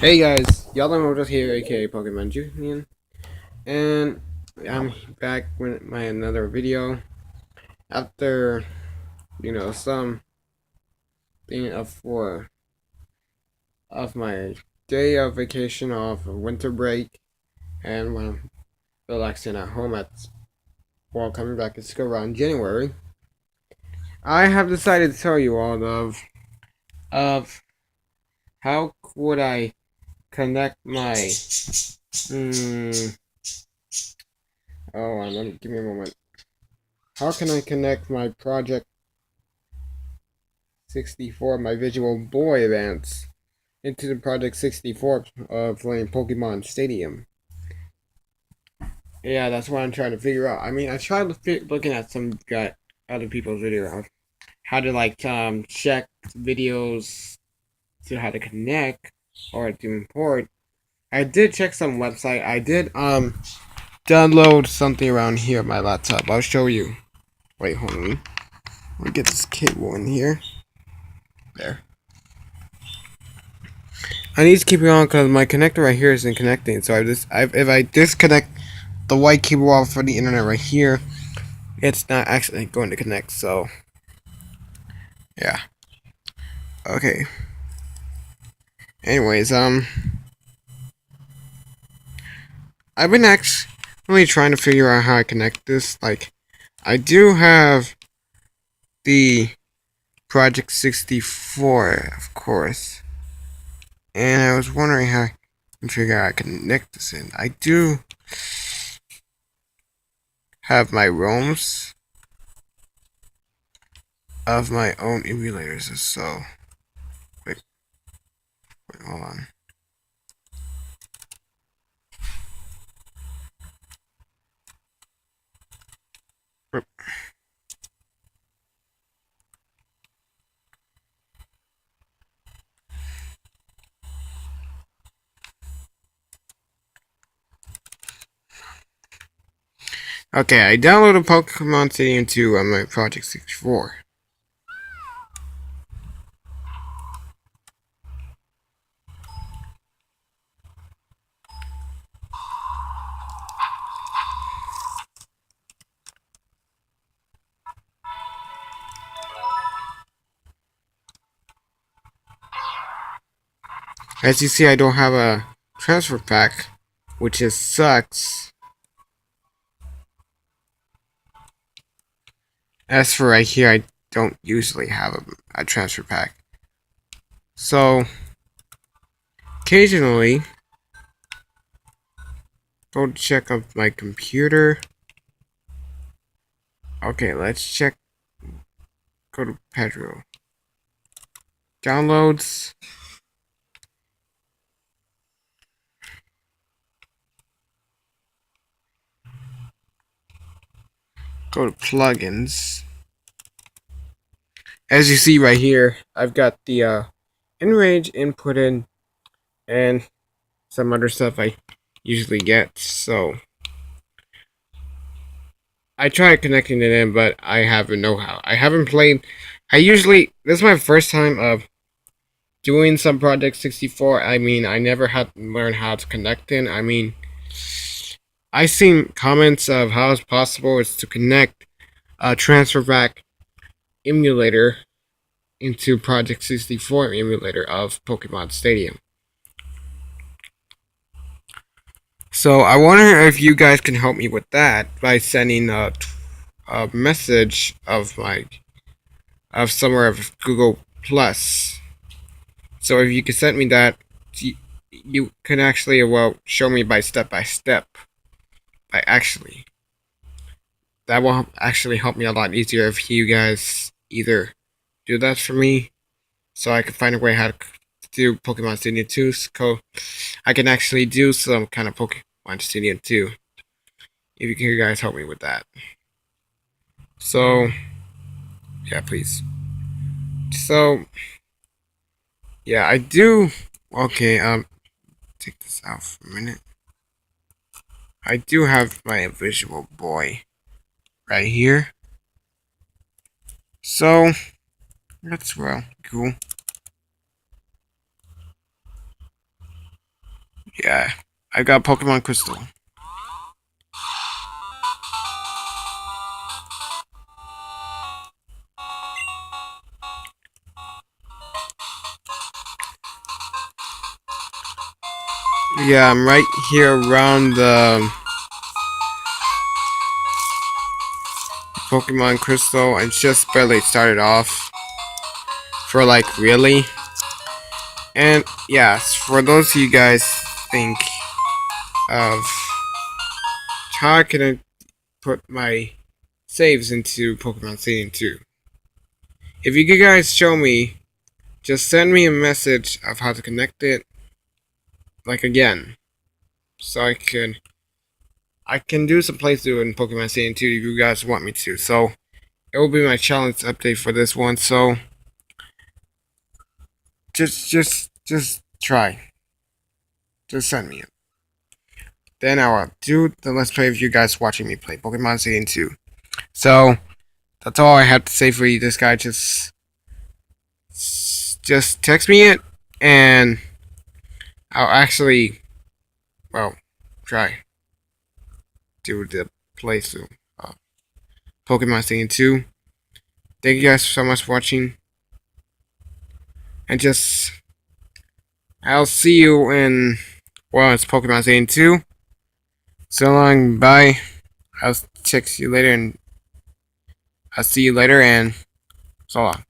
Hey guys, y'all know just here, aka Pokemon Junior, and I'm back with my another video after some thing of my day of vacation off of winter break, and when I'm relaxing at home while coming back to school around January. I have decided to tell you all of how would I connect my let me give me a moment. How can I connect my Project 64, my Visual Boy Advance, into the Project 64 playing Pokemon Stadium? Yeah, that's what I'm trying to figure out. I mean, I tried looking at some other people's videos, how to check videos to how to connect or to import. I did check some website. I did download something around here on my laptop. I'll show you. Wait, hold on. Let me get this cable in here. There. I need to keep it on because my connector right here isn't connecting. So if I disconnect the white cable off for the internet right here, it's not actually going to connect. So yeah. Okay. Anyways, I've been actually trying to figure out how I connect this. Like, I do have the Project 64, of course, and I was wondering how I can figure out how I connect this in. I do have my ROMs of my own emulators, so wait, hold on. Okay, I downloaded Pokemon Stadium 2 on my Project 64. As you see, I don't have a transfer pack, which just sucks. As for right here, I don't usually have a transfer pack. So, occasionally, go check up my computer. Okay, let's check. Go to Pedro. Downloads. Go to plugins. As you see right here, I've got the Nrage input in and some other stuff I usually get. So I tried connecting it in, but I haven't know how. I haven't played. This is my first time of doing some Project 64. I mean, I never had to learn how to connect in. I mean, I seen comments of how it's possible is to connect a transfer pack emulator into Project 64 emulator of Pokemon Stadium. So I wonder if you guys can help me with that by sending a message of somewhere of Google Plus. So if you could send me that, you can actually show me by step. By actually, that will actually help me a lot easier if you guys either do that for me, so I can find a way how to do Pokemon Stadium 2. So I can actually do some kind of Pokemon Stadium 2. If you guys help me with that. So yeah, please. So yeah, I do. Okay, take this out for a minute. I do have my Visual Boy right here. So that's cool. Yeah, I got Pokemon Crystal. Yeah, I'm right here around the Pokemon Crystal and just barely started off for like really. And yes, for those of you guys think of how can I put my saves into Pokemon Stadium 2. If you guys show me, just send me a message of how to connect it, like again, so I can do some playthrough in Pokemon Stadium 2 if you guys want me to. So it will be my challenge update for this one. So just try, just send me it. Then I will do the let's play of you guys watching me play Pokemon Stadium 2. So that's all I have to say for you. This guy just text me it, and I'll actually, well, try do the playthrough of Pokemon Stadium 2. Thank you guys so much for watching, and I'll see you in, well, it's Pokemon Stadium 2. So long, bye. I'll text you later, and I'll see you later, and so long.